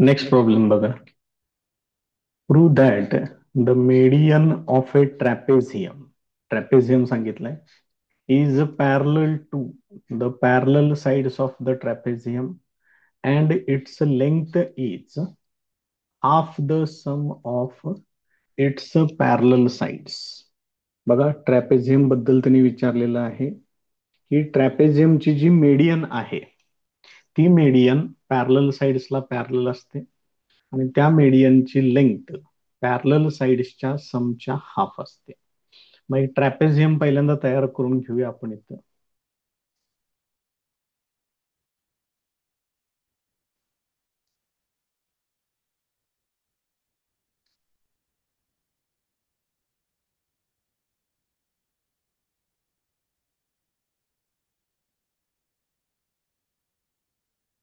Next problem बघा. Prove that the median of a trapezium सांगितलंय is parallel to the parallel sides of the trapezium and its length is half the sum of its parallel sides. बघा, trapezium बद्दल त्यांनी विचारलेलं आहे की ट्रॅपेझियमची जी median आहे ती मेडियन पॅरलल साइड्सला पॅरलल असते आणि त्या मेडियनची लेंथ पॅरलल साइड्सच्या समच्या हाफ असते. मग ट्रॅपेझियम पहिल्यांदा तयार करून घेऊया आपण इथं.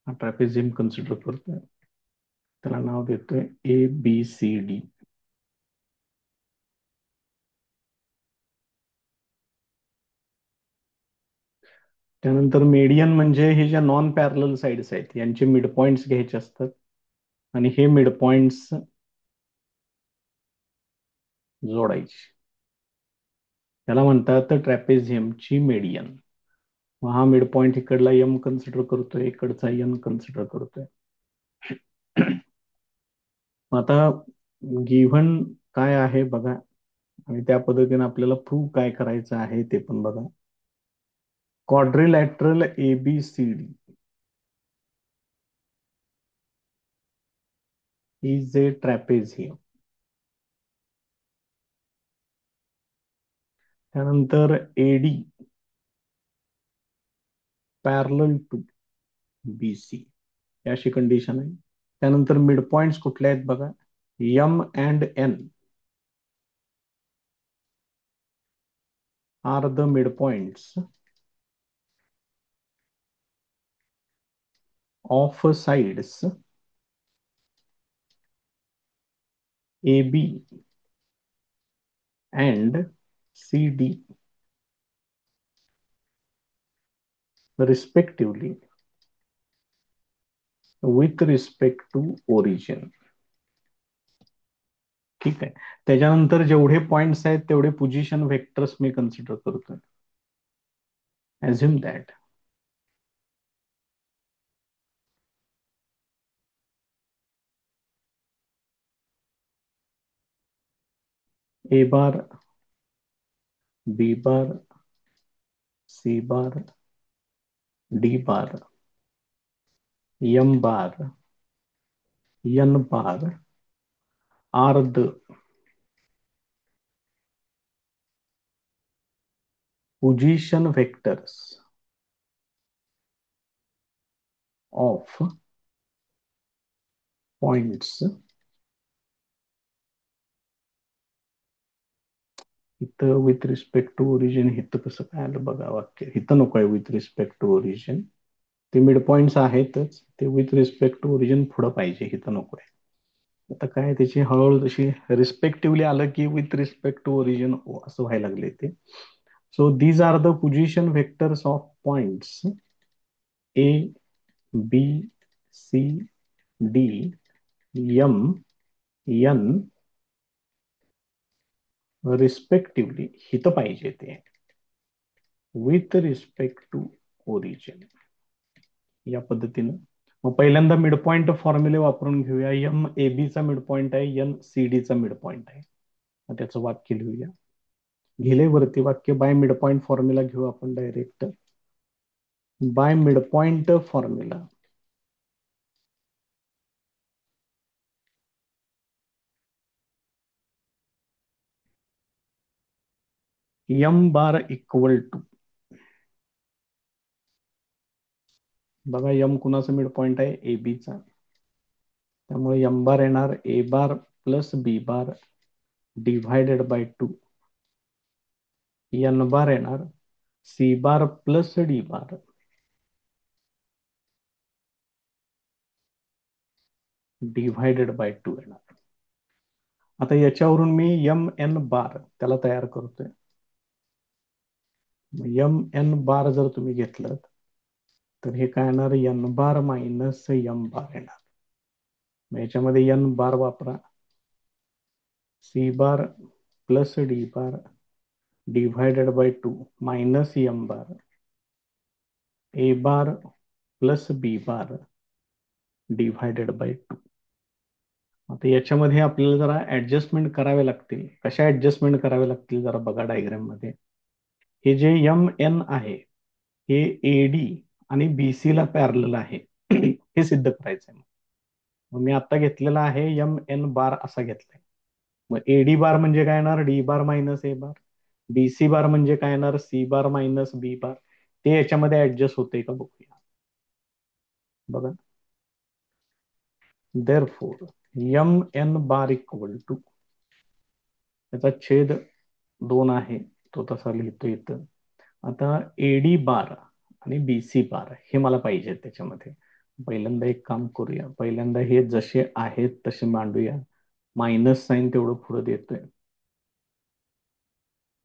हा ट्रॅपेझियम कन्सिडर करतोय, त्याला नाव देतोय ABCD. त्यानंतर मेडियन म्हणजे हे ज्या नॉन पॅरलल साइड्स आहेत यांचे मिड पॉइंट्स घ्यायचे असतात आणि हे मिड पॉइंट्स जोडायचे. त्याला म्हणतात ट्रॅपेझियमची मेडियन. मग हा मिड पॉइंट इकडला M कन्सिडर करतोय, इकडचा N कन्सिडर करतोय. आता गिव्हन काय आहे बघा आणि त्या पद्धतीने आपल्याला प्रूव्ह काय करायचं आहे ते पण बघा. Quadrilateral ABCD is a trapezium. त्यानंतर AD पॅरलल टू BC अशी कंडिशन आहे. त्यानंतर मिड पॉइंट्स कुठले आहेत बघा. M and N are the mid points of sides AB and CD respectively with respect to origin. ठीक आहे. त्याच्यानंतर जेवढे पॉइंट्स आहेत तेवढे पोझिशन व्हेक्टर्स मी कन्सिडर करतोय. Assume that A bar, B bar, C bar, D bar, M bar, N bar are the position vectors of points. इथं with respect to origin, इथं कसं काय आलं बघा वाक्य. इथं नको आहे विथ रिस्पेक्ट टू ओरिजिन. ते मिड पॉइंट्स आहेतच, ते विथ रिस्पेक्ट टू ओरिजिन पुढं पाहिजे, इथं नको आहे. आता काय त्याची हळूहळू तशी रिस्पेक्टिव्हली आलं की विथ रिस्पेक्ट टू ओरिजिन असं व्हायला लागले ते. So these are the position vectors of points ABCDM N respectively. हिथं पाहिजे ते विथ रिस्पेक्ट टू ओरिजिन या पद्धतीनं. मग पहिल्यांदा मिड पॉइंट फॉर्म्युले वापरून घेऊया. MAB चा मिड पॉइंट आहे, NCD चा मिड पॉइंट आहे. मग त्याचं वाक्य लिहूया. गेले वरती वाक्य बाय मिड पॉइंट फॉर्म्युला घेऊ आपण डायरेक्ट. By mid point formula M bar equal to, बघा M कुणाचा मिड पॉइंट आहे, AB चा. त्यामुळे M बार येणार A bar plus B bar divided by 2. N bar येणार C bar plus D bar divided by 2 येणार. आता याच्यावरून मी MN बार त्याला तयार करतोय. MN बार जर तुम्ही घेतलं तर हे काय येणार, N bar minus M bar येणार. मग याच्यामध्ये एन बार वापरा, C bar plus D bar divided by 2 minus M bar A bar plus B bar divided by 2. आता याच्यामध्ये आपल्याला जरा ऍडजस्टमेंट करावे लागतील. कशा ऍडजस्टमेंट करावे लागतील जरा बघा डायग्राम मध्ये. हे जे एम एन आहे हे एडी आणि बीसी ला पॅरलल आहे हे सिद्ध करायचंय. मग मी आता घेतलेला आहे एम एन बार असा घेतलाय. मग एडी बार म्हणजे काय येणार, D bar minus A bar. BC bar म्हणजे काय येणार, सी बार मायनस बी बार. ते याच्यामध्ये ऍडजस्ट होते का बघूया. बघा, therefore M N bar equal to, त्याचा छेद 2 आहे तो तसा लिहितो इथं. आता एडी बार आणि बीसी बार हे मला पाहिजे त्याच्यामध्ये. पहिल्यांदा एक काम करूया, पहिल्यांदा हे जसे आहेत तसे मांडूया. मायनस साइन तेवढं पुढे देतोय.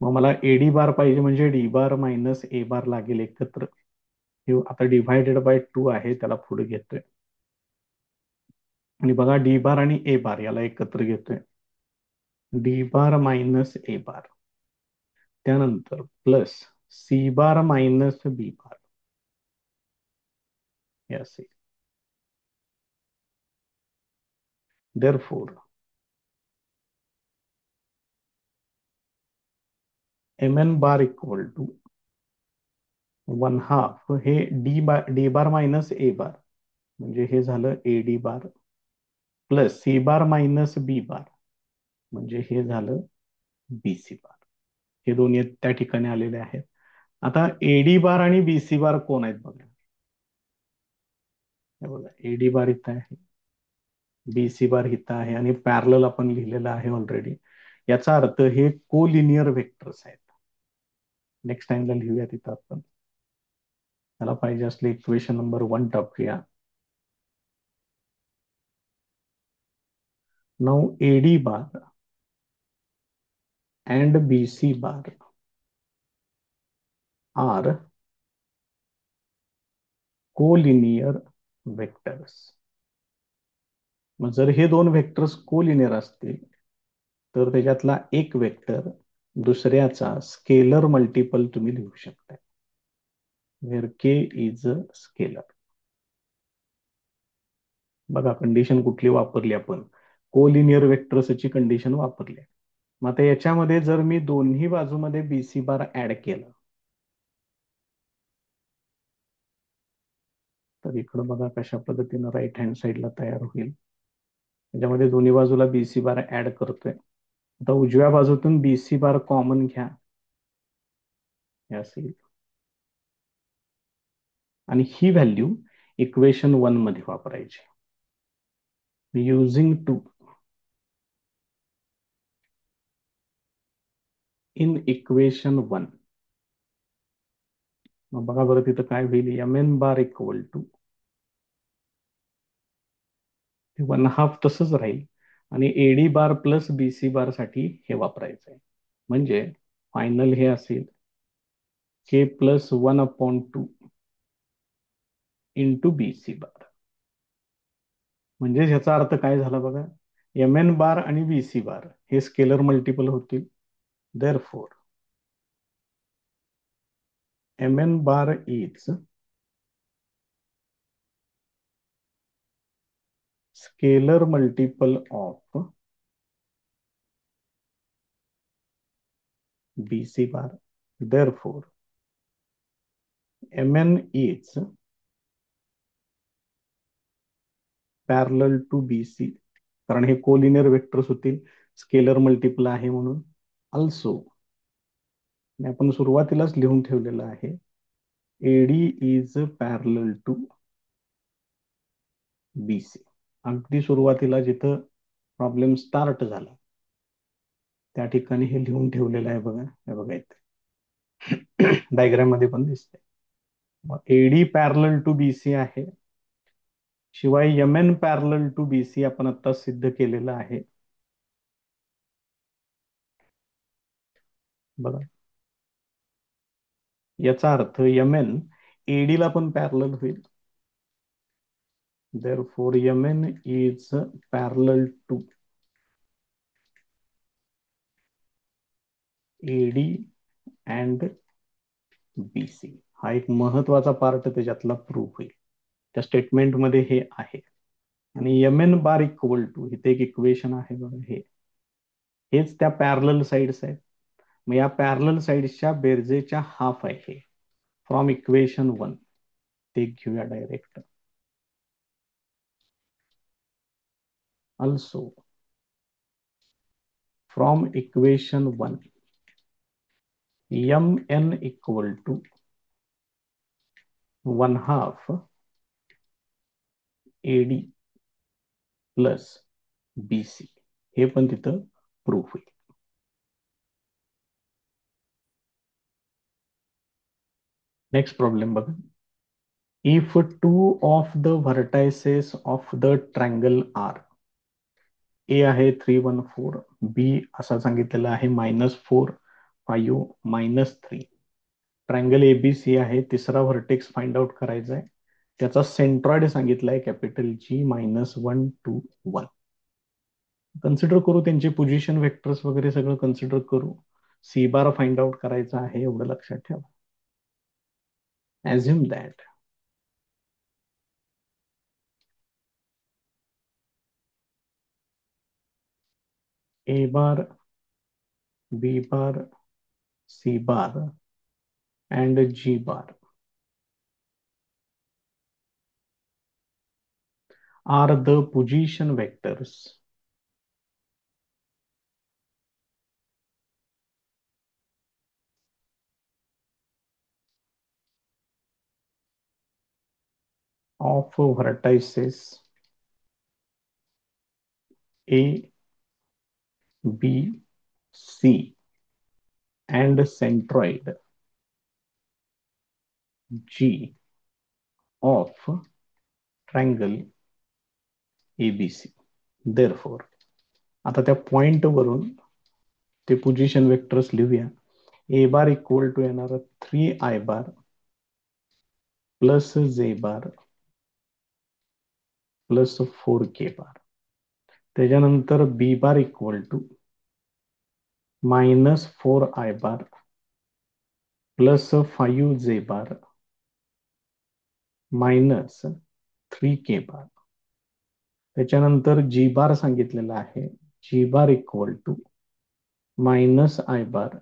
मग मला एडी बार पाहिजे म्हणजे डी बार मायनस ए बार लागेल एकत्र. हे आता डिव्हायडेड बाय 2 आहे त्याला पुढे घेतोय. आणि बघा डी बार आणि ए बार याला एकत्र घेतोय, D bar minus A bar. त्यानंतर plus C bar minus B bar हे असेल. Therefore M N bar equal to 1/2 हे डी बार मायनस ए बार म्हणजे हे झालं A D bar plus C bar minus B bar म्हणजे हे झालं बी सी बार. हे दोन्ही त्या ठिकाणी आलेले आहेत. आता एडी बार आणि बीसी बार कोण आहेत बघा. हे बघा एडी बार इथं आहे, बीसी बार इथं आहे आणि पॅरलल आपण लिहिलेलं आहे ऑलरेडी. याचा अर्थ हे कोलिनियर वेक्टर्स आहेत. नेक्स्ट टाइमला लिहूया तिथं आपण. त्याला पाहिजे असले इक्वेशन नंबर 1 टाकूया. Now AD bar and BC bar are collinear vectors. मग जर हे दोन वेक्टर्स कोलिनियर असतील तर त्याच्यातला एक वेक्टर दुसऱ्याचा स्केलर मल्टिपल तुम्ही लिहू शकता, वेर के इज अ स्केलर. बघा कंडिशन कुठली वापरली आपण, कोलिनियर वेक्टर्सची कंडिशन वापरली. मग आता याच्यामध्ये जर मी दोन्ही बाजूमध्ये बीसी बार ऍड केलं तर इकडं बघा कशा पद्धतीनं राईट हँड साईडला तयार होईल. त्याच्यामध्ये दोन्ही बाजूला बीसी बार ऍड करतोय. आता उजव्या बाजूतून बीसी बार कॉमन घ्या, हे असेल. आणि ही व्हॅल्यू इक्वेशन 1 मध्ये वापरायची. Using 2 in equation 1. मग बघा बरं तिथं काय होईल, M N bar equal to 1/2 तसंच राहील आणि AD bar plus BC bar साठी हे वापरायचं आहे. म्हणजे फायनल हे असेल K plus 1/2 into BC bar. म्हणजे ह्याचा अर्थ काय झाला बघा, एम एन बार आणि बीसी बार हे स्केलर मल्टिपल होतील. Therefore M N bar is scalar multiple of BC bar. Therefore, Mn is parallel to BC. कारण हे कोलिनियर वेक्टर्स होतील, स्केलर मल्टिपल आहे म्हणून. अल्सो आपण सुरुवातीलाच लिहून ठेवलेलं आहे, AD is parallel to BC. अगदी सुरुवातीला जिथं प्रॉब्लेम स्टार्ट झाला त्या ठिकाणी हे लिहून ठेवलेलं आहे बघा. हे बघा इथे डायग्राम मध्ये पण दिसतंय. मग एडी पॅरलल टू बीसी आहे, शिवाय M N parallel to BC आपण आता सिद्ध केलेलं आहे. बघा याचा अर्थ एम एन एडी ला पण पॅरलल होईल therefore mn is parallel to AD and BC. हा एक महत्वाचा पार्ट त्याच्यातला प्रूफ होईल. त्या स्टेटमेंटमध्ये हे आहे. आणि M N bar equal to, इथे एक इक्वेशन आहे बघा, हेच त्या पॅरलल साइड्स आहेत. मग या पॅरलल साइड्सच्या बेरजेच्या हाफ आहे हे, फ्रॉम इक्वेशन 1. ते घेऊया direct. also from equation 1 mn equal to 1/2 AD plus BC, हे पण तिथं प्रूफ होईल. नेक्स्ट प्रॉब्लेम बघा. If two of the vertices of the triangle are, A आहे 314, बी असा सांगितलेला आहे -4, 5, -3. ट्रँगल एबीसी आहे, तिसरा व्हर्टेक्स फाइंड आउट करायचा आहे. त्याचा सेंट्रॉइड सांगितलाय कॅपिटल G -1, 2, 1. कन्सिडर करू त्यांचे पोझिशन वेक्टर्स वगैरे सगळं कन्सिडर करू. सी बार फाइंड आउट करायचा आहे, एवढं लक्षात ठेवा. Assume that A bar, B bar, C bar and G bar are the position vectors of vertices A, B, C and centroid G of triangle ABC. Therefore, आता त्या point वरून ते position vectors लिहूया. ए बार इक्वल टू येणार 3I bar plus J bar plus 4K bar. त्याच्यानंतर B bar equal to -4I bar plus 5J bar -3K bar. त्याच्यानंतर G bar सांगितलेला आहे, G bar equal to -I bar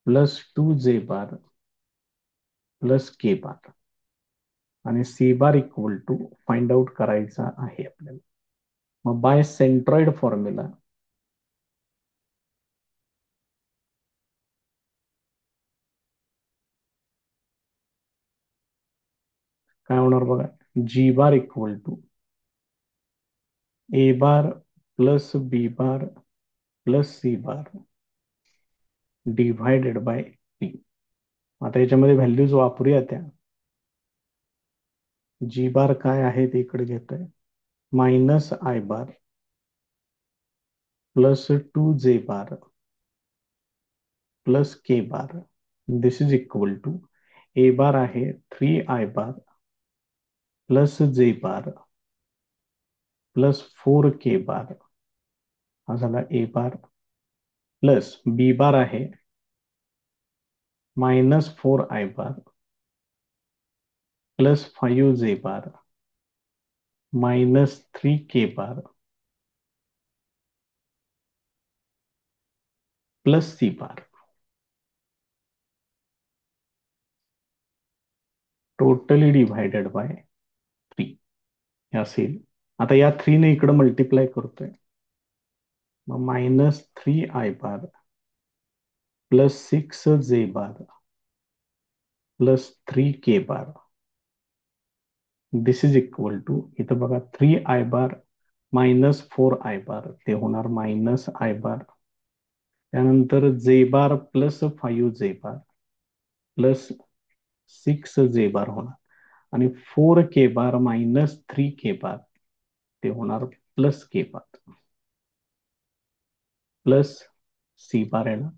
plus 2J bar plus K bar. आणि C bar equal to find out करायचा आहे आपल्याला. मग bye centroid formula काय होणार बघा. G bar equal to A bar plus B bar plus C bar divided by P. आता याच्यामध्ये व्हॅल्यूज वापरूया त्या. जी बार काय आहे ते इकडे घेतोय, -I bar plus 2J bar plus K bar. This is equal to A bar आहे 3I bar plus J bar plus 4K bar. हा झाला A bar. Plus B bar आहे -4I bar plus 5J bar -3K bar plus C bar. Totally divided by 3 हे असेल. आता या 3 ने इकडे मल्टिप्लाय करतोय, मग -3I bar plus 6J bar plus 3K bar. This is equal to, इथं बघा 3I बार -4I बार ते होणार -I बार. त्यानंतर J बार प्लस 5J बार प्लस 6J बार होणार. आणि 4K बार -3K बार ते होणार plus K bar plus C बार आहे ना.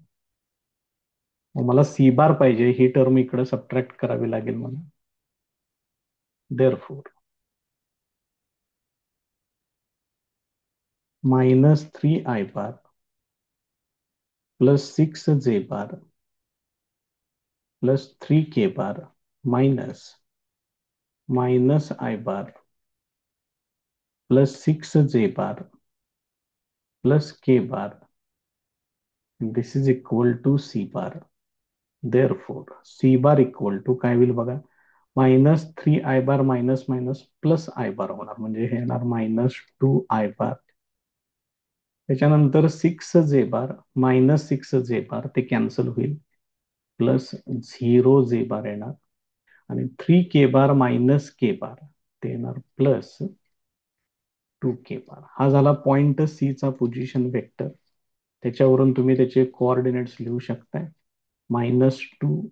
मग मला सी बार पाहिजे, ही टर्म इकडे सबट्रॅक्ट करावी लागेल मला. Therefore -3 i bar +6 j bar +3 k bar -i bar +6 j bar +k bar. This is equal to c bar. Therefore, c bar equal to काय होईल बघा, -3 i bar minus minus plus I bar होणार, म्हणजे हे येणार -2 i bar. त्याच्यानंतर 6 j bar -6 j bar ते cancel होईल, +0 j bar येणार, आणि 3 k bar -k bar ते येणार +2 k bar. हा झाला पॉइंट सी चा पोझिशन वेक्टर. त्याच्यावरून तुम्ही त्याचे कोऑर्डिनेट्स लिहू शकताय. -2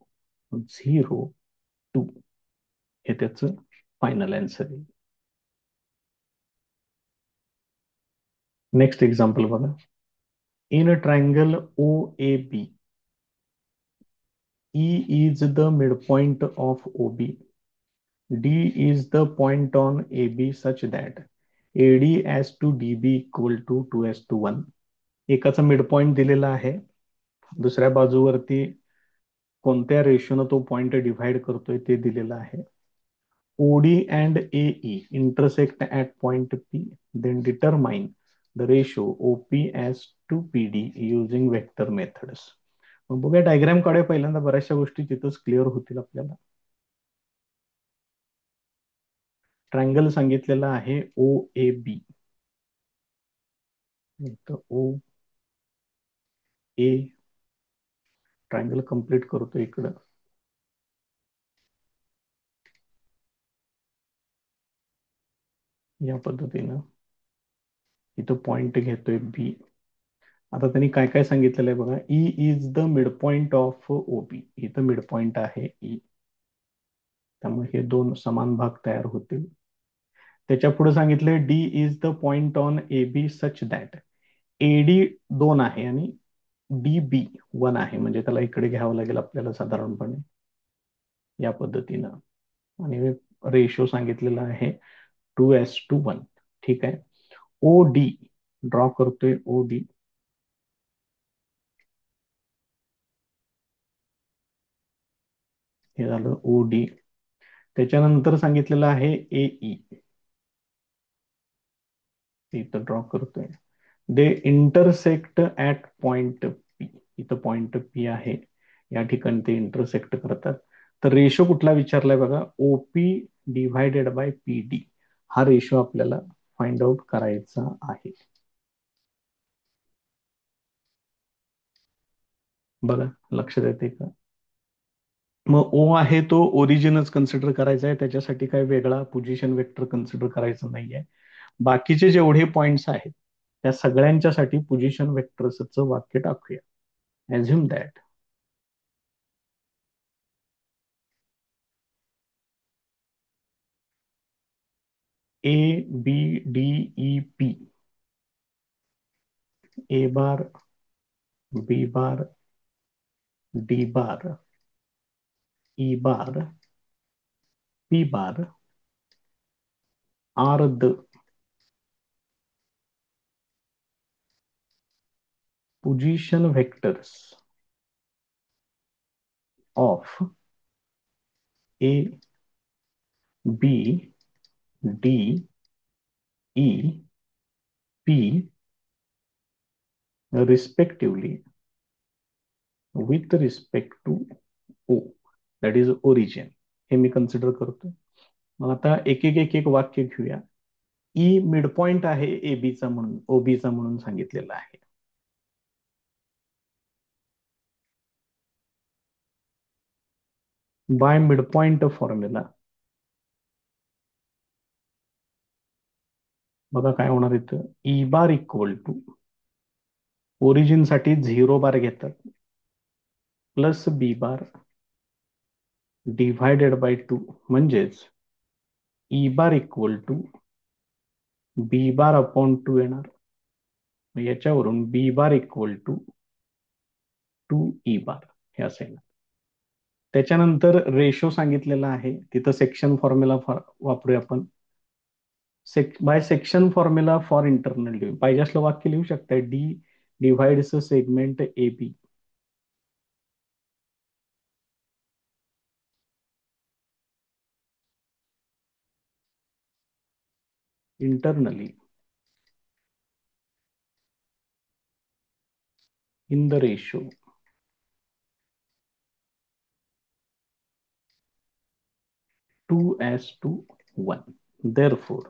0 2 हे त्याचं फायनल आन्सर आहे. नेक्स्ट एक्झाम्पल बघा. In a triangle O A B, E is the midpoint of OB. D is the point on AB such that AD as to DB equal to 2:1. एकाचा midpoint दिलेला आहे, दुसऱ्या बाजूवरती कोणत्या रेशोनं तो point divide करतोय ते दिलेलं आहे. OD and AE intersect at point P, then determine the ratio OP as to PD using vector methods. मग बघूया, डायग्राम काढूया पहिल्यांदा, बऱ्याचशा गोष्टी तिथंच क्लिअर होतील आपल्याला. ट्रायंगल सांगितलेला आहे ओ A B. O A triangle complete करतो इकडं. या पद्धतीनं इथं पॉइंट घेतोय बी. आता त्यांनी काय काय सांगितलेलं आहे बघा. E is the mid point of O B. इथं मिड पॉइंट आहे ई, त्यामुळे हे दोन समान भाग तयार होतील. त्याच्या पुढे सांगितलंय D is the point on A B such that AD 2 आहे आणि डी बी 1 आहे, म्हणजे त्याला इकडे घ्यावं लागेल आपल्याला साधारणपणे या पद्धतीनं. आणि रेशो सांगितलेला आहे 2:1. ठीक आहे. ओ डी ड्रॉ करतोय. ओ डी हे झालं ओ डी. त्याच्यानंतर सांगितलेलं आहे एई, इथं ड्रॉ करतोय. They intersect at point P. इथं पॉइंट पी आहे, या ठिकाणी ते इंटरसेक्ट करतात. तर रेशो कुठला विचारलाय बघा, OP divided by P D. हा रेशो आपल्याला फाइंड आउट करायचा आहे. बघा, लक्षात येते का? मग ओ आहे तो ओरिजिनच कन्सिडर करायचा आहे, त्याच्यासाठी काही वेगळा पोझिशन वेक्टर कन्सिडर करायचं नाहीये. बाकीचे जेवढे पॉइंट्स आहेत त्या सगळ्यांच्यासाठी पोझिशन वेक्टर्सचं वाक्य टाकूया. Assume that A, B, D, E, P, A bar, B bar, D bar, E bar, P bar are the position vectors of A, B, D, E, P respectively with respect to O, that is origin. हे मी consider करतो. मग आता एक एक एक एक वाक्य घेऊया. ई मिड पॉइंट आहे एबीचा म्हणून, ओबीचा म्हणून सांगितलेला आहे. बाय मिडपॉइंट फॉर्म्युला बघा काय होणार इथं. E bar equal to, origin साठी 0 बार घेतात, plus B bar divided by 2, म्हणजेच E bar equal to B bar upon 2 येणार. याच्यावरून B bar equal to 2 E bar हे असं येणार. त्याच्यानंतर रेशो सांगितलेला आहे, तिथं सेक्शन फॉर्म्युला वापरूया आपण. By section formula for internal division पाहिजे असलं वाक्य लिहू शकताय. D divides segment A B internally in the ratio 2:1. Therefore,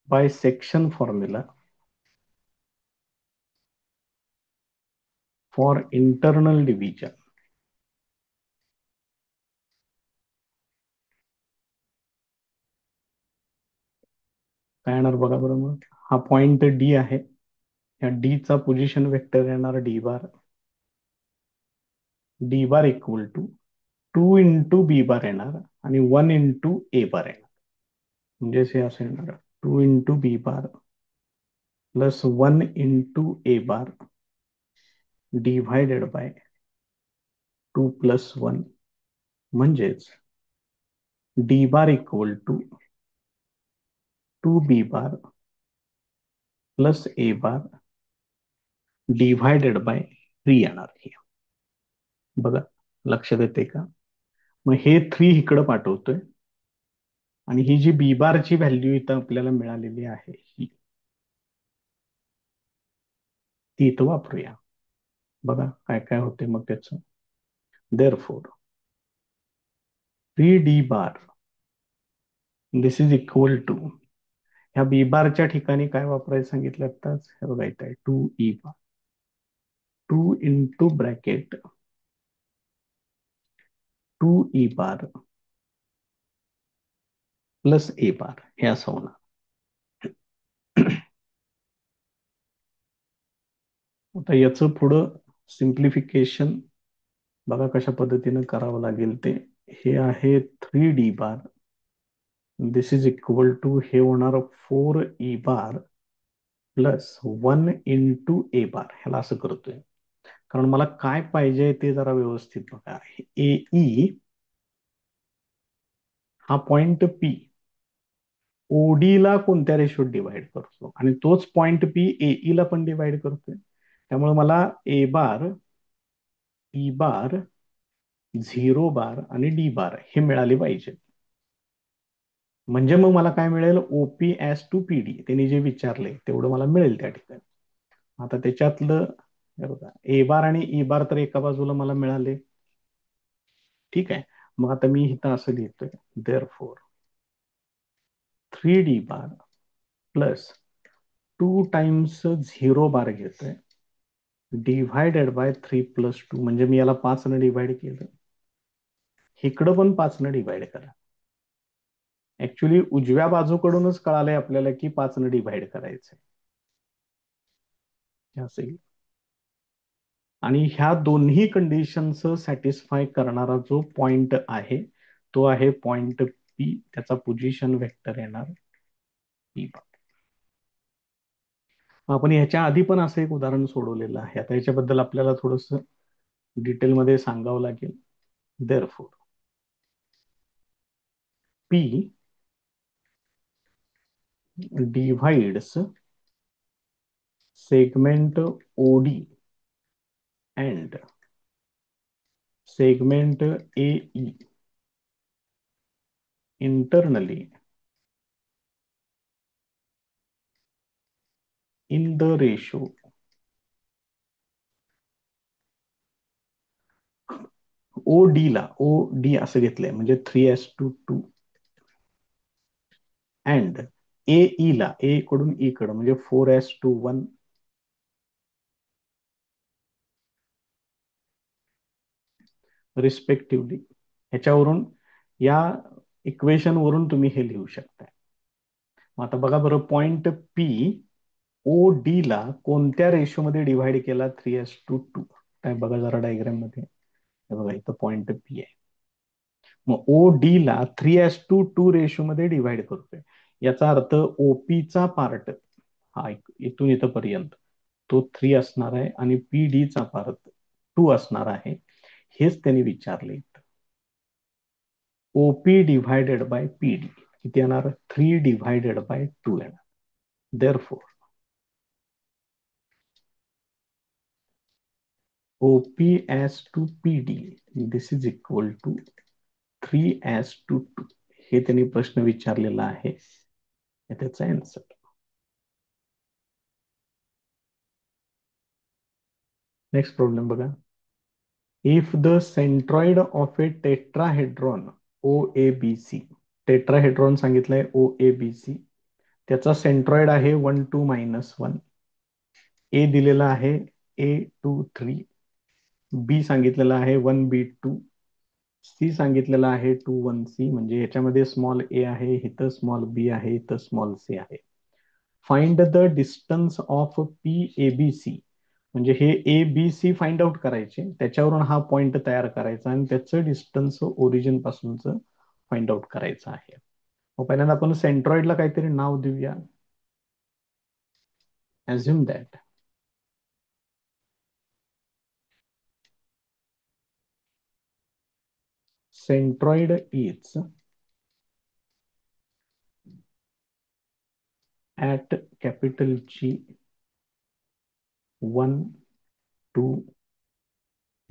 by section formula for internal division, काय येणार बघा बरं मग. हा पॉइंट डी आहे. या डी चा पोझिशन वेक्टर येणार D bar equal to 2 B bar येणार आणि 1 ए बार येणार. म्हणजेच हे असं येणार 2 B bar plus 1 A bar divided by 2+1. म्हणजेच D bar equal to 2 B bar plus A bar divided by 3 येणार. हे बघा लक्षात येते का. मग हे 3 इकडं पाठवतोय आणि ही जी बी बारची व्हॅल्यू इथं आपल्याला मिळालेली आहे ही ती इथं वापरूया. बघा काय काय होते मग त्याचं. Therefore 3 D bar this is equal to ह्या बी बारच्या ठिकाणी काय वापरायचं सांगितलं आताच. हे बघा इथं आहे 2 E bar 2 into bracket 2 E bar plus A बार हे असं होणार. आता याचं पुढं सिम्प्लिफिकेशन बघा कशा पद्धतीनं करावं लागेल ते. हे आहे 3 D bar this is equal to हे होणार 4 E bar plus 1 into A bar. ह्याला असं करतोय कारण मला काय पाहिजे ते जरा व्यवस्थित बघा. ए हा पॉइंट पी ओडी ला कोणत्या रेशोत डिवाइड करतो आणि तोच पॉइंट पी एई ला पण डिवाइड करतोय. त्यामुळे मला ए बार ई बार 0 बार आणि डी बार हे मिळाले पाहिजे. म्हणजे मग मला काय मिळेल ओपी ऍज टू पीडी त्यांनी जे विचारले तेवढं मला मिळेल त्या ठिकाणी. आता त्याच्यातलं हे बघा ए बार आणि ई बार तर एका बाजूला मला मिळाले. ठीक आहे. मग आता मी इथं असं लिहितोय therefore 3 D bar plus 2 times 0 बार घेतोय डिव्हायडेड बाय 3+2. म्हणजे मी याला 5 ने डिवाइड केलं. इकडं पण 5 ने डिवाइड करा. ऍक्च्युली उजव्या बाजूकडूनच कळालंय आपल्याला की 5 ने डिवाइड करायचंय. असेल आणि ह्या दोन्ही कंडिशन्स सॅटिस्फाय करणारा जो पॉइंट आहे तो आहे पॉइंट पी. त्याचा पोझिशन वेक्टर येणार पी. आपण ह्याच्या आधी पण असं एक उदाहरण सोडवलेलं आहे. आता याच्याबद्दल आपल्याला थोडस डिटेलमध्ये सांगावं लागेल. Therefore P divides segment OD and segment AE internally in the ratio O D ला ओ डी असं घेतलंय म्हणजे 3:2 अँड ए ला ए कडून ई कडे म्हणजे 4:1 रिस्पेक्टिव्हली. ह्याच्यावरून या इक्वेशन वरून तुम्ही हे लिहू शकता. आता बघा बरं पॉइंट पी ओ डी ला कोणत्या रेशोमध्ये डिव्हाइड केला 3:2. काय बघा जरा डायग्राम मध्ये. हे बघा इथं पॉइंट पी आहे. मग ओ डी ला 3:2 रेशो मध्ये डिव्हाइड करतोय. याचा अर्थ ओपीचा पार्ट हा इथून इथपर्यंत तो 3 असणार आहे आणि पी डी चा पार्ट 2 असणार आहे. हेच त्यांनी विचारले. ओपी डिव्हायडेड बाय पीडी किती येणार? 3/2 येणार. Therefore OP is to PD this is equal to 3:2. हे त्यांनी प्रश्न विचारलेला आहे, त्याचा आन्सर. नेक्स्ट प्रॉब्लेम बघा. If the centroid of a tetrahedron O A B C, tetrahedron सांगितलंय ओ ए बी सी, त्याचा सेंट्रॉइड आहे 1 2 - 1, ए दिलेला आहे A2 3, बी सांगितलेला आहे 1B2, सी सांगितलेला आहे 2 1C, म्हणजे याच्यामध्ये स्मॉल ए आहे, इथं स्मॉल बी आहे, इथं स्मॉल सी आहे. Find the distance of P A B C, म्हणजे हे A B C find out करायचे, त्याच्यावरून हा पॉइंट तयार करायचा आणि त्याचं डिस्टन्स ओरिजिन पासूनच फाइंड आउट करायचं आहे. मग पहिल्यांदा आपण सेंट्रॉइडला काहीतरी नाव देऊया. assume that centroid is at capital G 1 2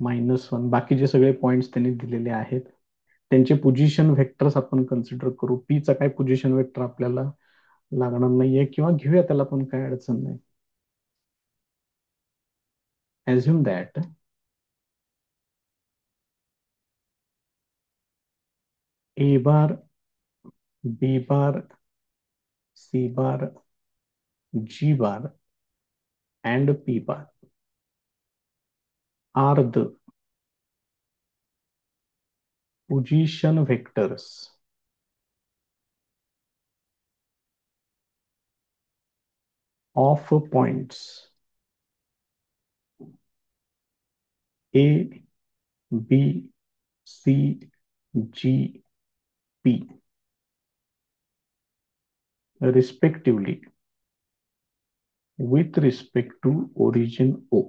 - 1. बाकीचे सगळे पॉइंट्स त्यांनी दिलेले आहेत, त्यांचे पोझिशन व्हेक्टर्स आपण कन्सिडर करू. पी चा काय पोझिशन व्हेक्टर आपल्याला लागणार नाहीये, किंवा घेऊया त्याला पण काय अडचण नाही. assume that A bar, B bar, C bar, G bar and P bar are the position vectors of points A, B, C, G, P respectively with respect to origin O.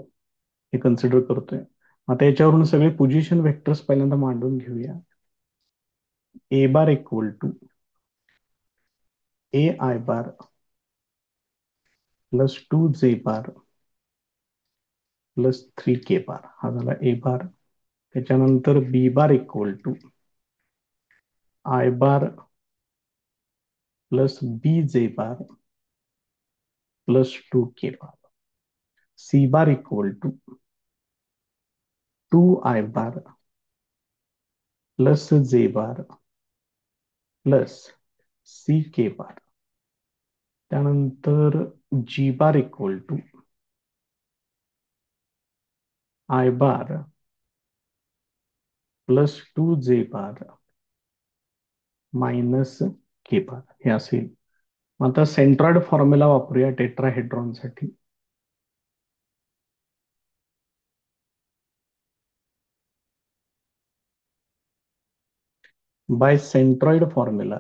हे कन्सिडर करतोय. आता याच्यावरून सगळे position vectors पहिल्यांदा मांडून घेऊया. A bar equal to A I bar plus 2 J bar plus 3 K बार, हा झाला ए बार. त्याच्यानंतर B bar equal to I bar plus B J bar plus 2 K bar. C bar equal to 2 I bar plus J bar plus 3 K bar. त्यानंतर G bar equal to I bar plus 2 J bar minus K bar, हे असेल. आता centroid formula वापरूया tetrahedron साठी. By centroid formula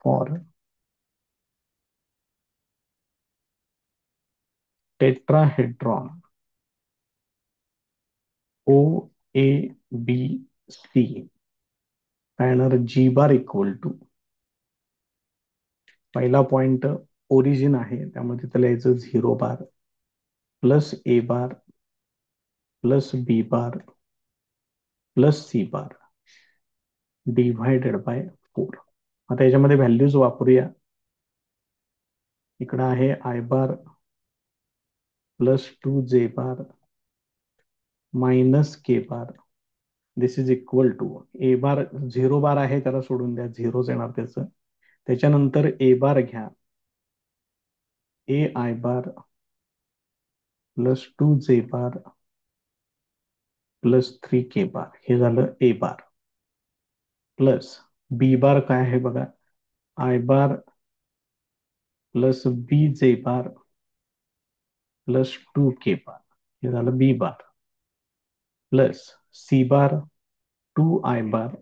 for tetrahedron O A B C, काय येणार? G bar equal to, पहिला point origin आहे त्यामुळे तिथं लिहायचं 0 bar plus A bar plus B bar plus C bar divided by 4. आता याच्यामध्ये व्हॅल्यूज वापरूया. इकडं आहे I bar plus 2 J bar minus K bar, this is equal to A bar 0 bar आहे त्याला सोडून द्या, झिरोच येणार त्याचं. त्याच्यानंतर ए बार घ्या, ए I bar plus 2 J bar plus 3 K bar, हे झालं ए बार. प्लस बी बार काय आहे बघा, I bar plus B J bar plus 2 K bar, हे झालं B bar. Plus C bar 2 I bar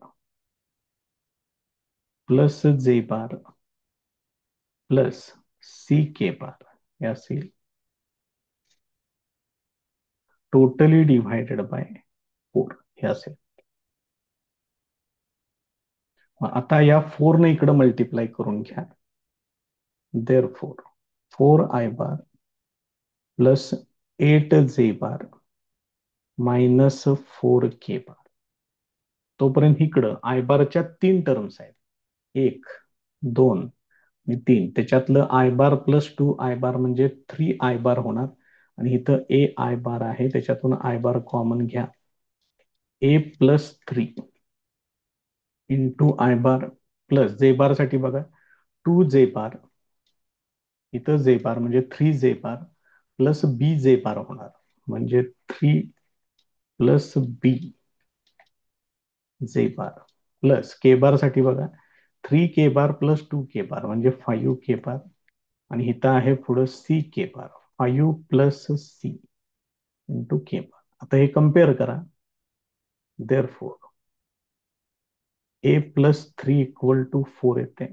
plus J bar plus 3 K bar, हे असेल. Totally divided by 4 हे असेल. आता या 4 ने इकडे मल्टिप्लाय करून घ्या. Therefore 4 I bar plus 8 J bar minus 4 K bar. तोपर्यंत इकडं आय बारच्या 3 टर्म्स आहेत, 1, 2 आणि 3. त्याच्यातलं I bar+2 I bar म्हणजे 3 I bar होणार. आणि इथं AI bar आहे, त्याच्यातून I bar कॉमन घ्या. A+3 into I bar plus J bar साठी बघा 2 J bar, इथं J bar म्हणजे 3 J bar plus B J bar होणार, म्हणजे 3 + B J bar plus K bar साठी बघा 3 K bar plus 2 K bar म्हणजे 5 K bar. आणि इथं आहे पुढं C K bar, 5 + C into K bar. आता हे कम्पेअर करा. देअरफॉर A+3 = 4 येते,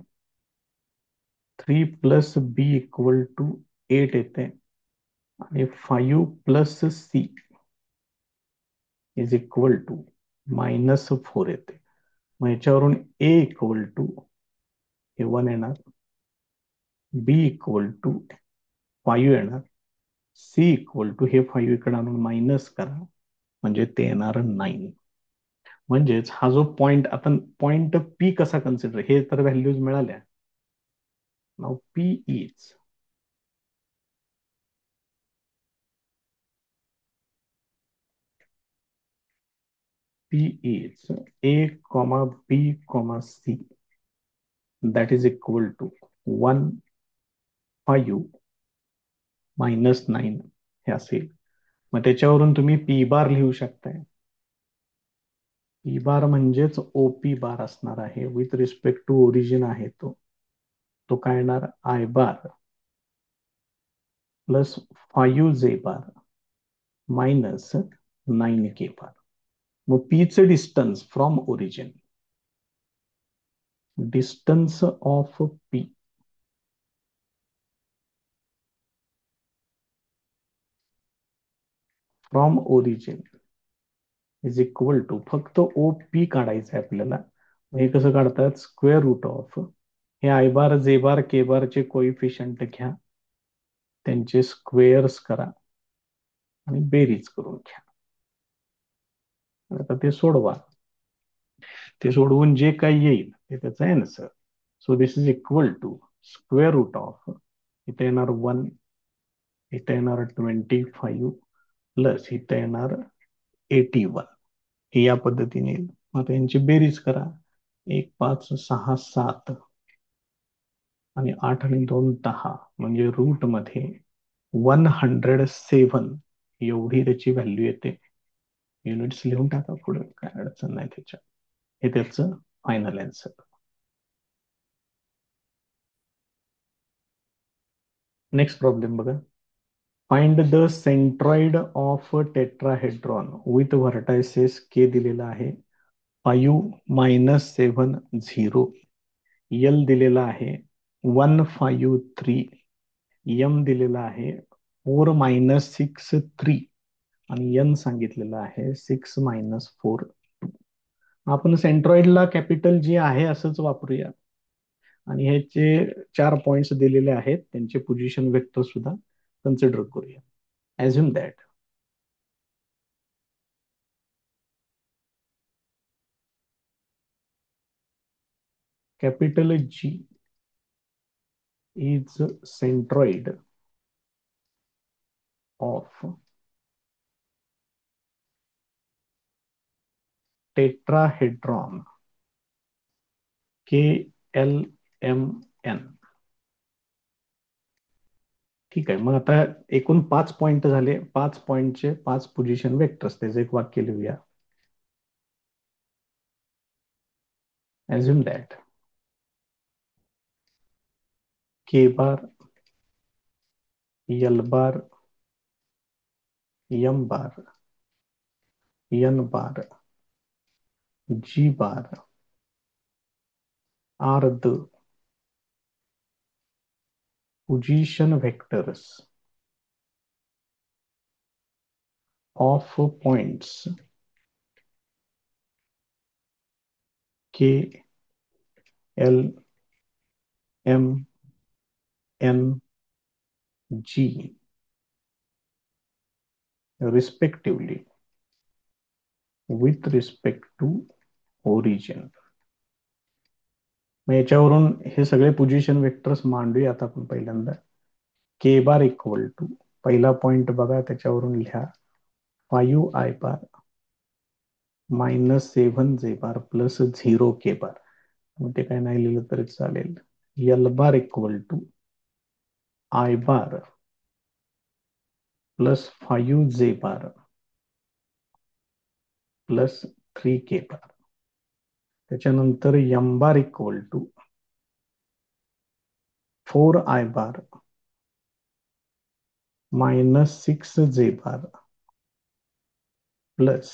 3 + B = 8 येते, आणि 5 + C -4 येते. मग याच्यावरून A हे 1 येणार, B = 5 येणार, C हे 5 इकडे आणून मायनस करा, म्हणजे ते येणार 9. म्हणजेच हा जो पॉइंट, आता पॉइंट पी कसा कन्सिडर, हे तर व्हॅल्यूज मिळाल्या. नाव P is A, B, C that is equal to 1, 5 -9 हे असेल. मग त्याच्यावरून तुम्ही पी बार लिहू शकताय. पी बार म्हणजेच ओपी बार असणार आहे, विथ रिस्पेक्ट टू ओरिजिन आहे तो. तो काय येणार, I bar plus 5 J bar minus 9 K bar. मग पीचं distance from origin, distance of P from origin is equal to, फक्त ओ पी काढायचं आहे आपल्याला. हे कसं काढतात, स्क्वेअर रूट ऑफ हे I bar J bar K bar चे कोइफिशियंट घ्या, त्यांचे स्क्वेअर्स करा आणि बेरीज करून घ्या. आता ते सोडवा, ते सोडवून जे काही येईल ते त्याचा answer. So this is equal to square root of, इथे येणार 1, इथे येणार 25 प्लस इथे येणार 81. हे या पद्धतीने येईल. मग यांची बेरीज करा, 1, 5, 6, 7 आणि 8 आणि 2 10, म्हणजे रूट मध्ये 107 एवढी त्याची व्हॅल्यू येते. युनिट्स लिहून टाका पुढे, काय अडचण नाही त्याच्यात. हे त्याचं फायनल आन्सर. नेक्स्ट प्रॉब्लेम बघा. Find the centroid of tetrahedron with vertices K दिलेला आहे, 5 - 7 0. एल दिलेला आहे 153, एम दिलेला आहे 4 - 6 3, आणि एन सांगितलेलं आहे 6 - 4 2. आपण सेंट्रॉइडला कॅपिटल जी आहे असंच वापरूया, आणि ह्याचे 4 पॉइंट्स दिलेले आहेत, त्यांचे पोझिशन वेक्टर सुद्धा कन्सिडर करूया. Assume that capital G is centroid of tetrahedron KLMN. ठीक आहे. मग आता एकूण 5 पॉइंट झाले, 5 पॉइंटचे 5 पोझिशन वेक्टर्स, त्याचं एक वाक्य लिहूया. assume that K bar, L bar, M bar, N bar, G bar are the position vectors of points K L M N G respectively with respect to origin. मग याच्यावरून हे सगळे position vectors मांडूया आता आपण पहिल्यांदा. के बार इक्वल टू, पहिला point बघा त्याच्यावरून लिहा, 5 I bar -7 J bar plus 0 K bar. मग ते काय नाही लिहिलं तरी चालेल. L bar equal to I bar plus 5 J bar plus 3 K bar. त्याच्यानंतर M bar equal to 4 I bar -6 J bar plus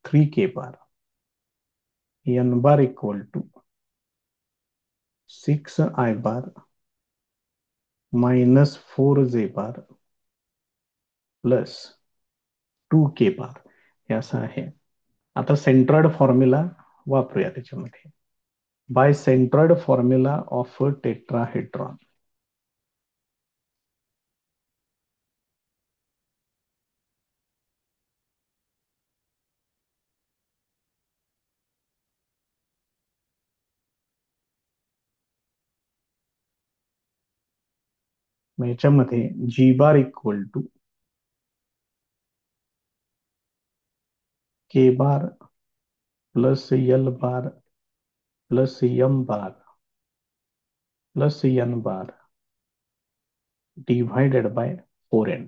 3 K bar. N bar equal to 6 I bar -4 J bar plus 2 K bar. हे असं आहे. आता centroid formula वापरूया त्याच्यामध्ये. By centroid formula of tetrahedron. मग याच्यामध्ये G bar equal to K bar plus L bar plus M bar plus N bar divided by 4n.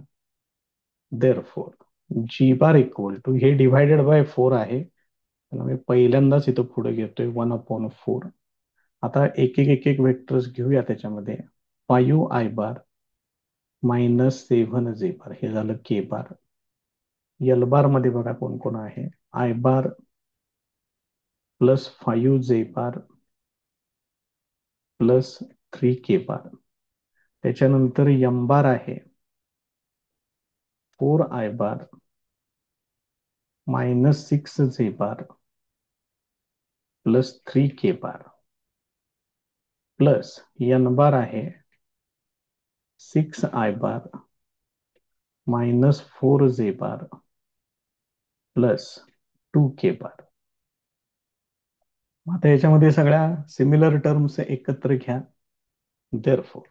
Therefore G bar equal to, हे divided by 4 आहे, त्याला मी पहिल्यांदाच इथं पुढे घेतोय 1/4. आता एक एक वेक्टर्स घेऊया त्याच्यामध्ये. 5 I बार -7 J बार, हे झालं के बार. एल बार मध्ये बघा कोण कोण आहे. I bar plus 5 J bar plus 3 K bar. त्याच्यानंतर एम बार आहे 4 I bar -6 J bar plus 3 K bar plus N bar आहे 6 I bar -4 J bar plus 2 K bar. आता याच्यामध्ये सगळ्या सिमिलर टर्म्स एकत्र घ्या. Therefore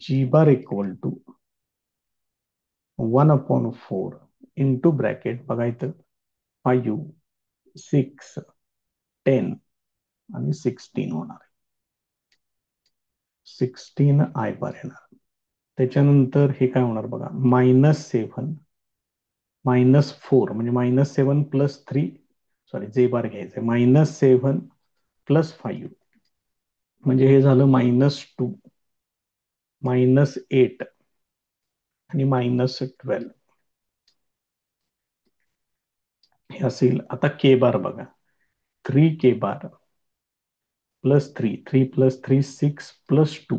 G bar equal to 1/4 into bracket बघा इथं 5, 6, 10 आणि 16 होणार. 16 I बार येणार. त्याच्यानंतर हे काय होणार बघा, -7 -4 म्हणजे -7 प्लस 3, सॉरी जे बार घ्यायचंय, -7 प्लस 5 म्हणजे हे झालं -2 -8 आणि -12 हे असेल. आता के बार बघा, 3 K bar plus 3, 3 plus 3 6 plus 2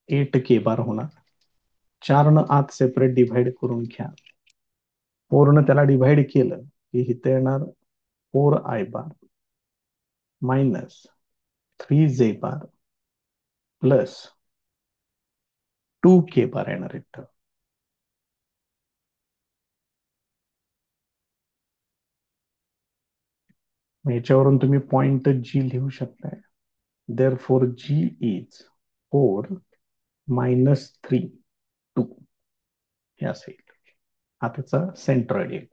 8 K बार होणार. 4 न आत सेपरेट डिव्हाइड करून घ्या. 4 न त्याला डिव्हाइड केलं की इथे येणार 4 I bar minus 3 J bar plus 2 K बार येणार इथं. याच्यावरून तुम्ही पॉइंट जी लिहू शकताय. देअरफॉर जी इज 4 -3 2 हे असेल. हा त्याचा सेंट्रॉइड येईल.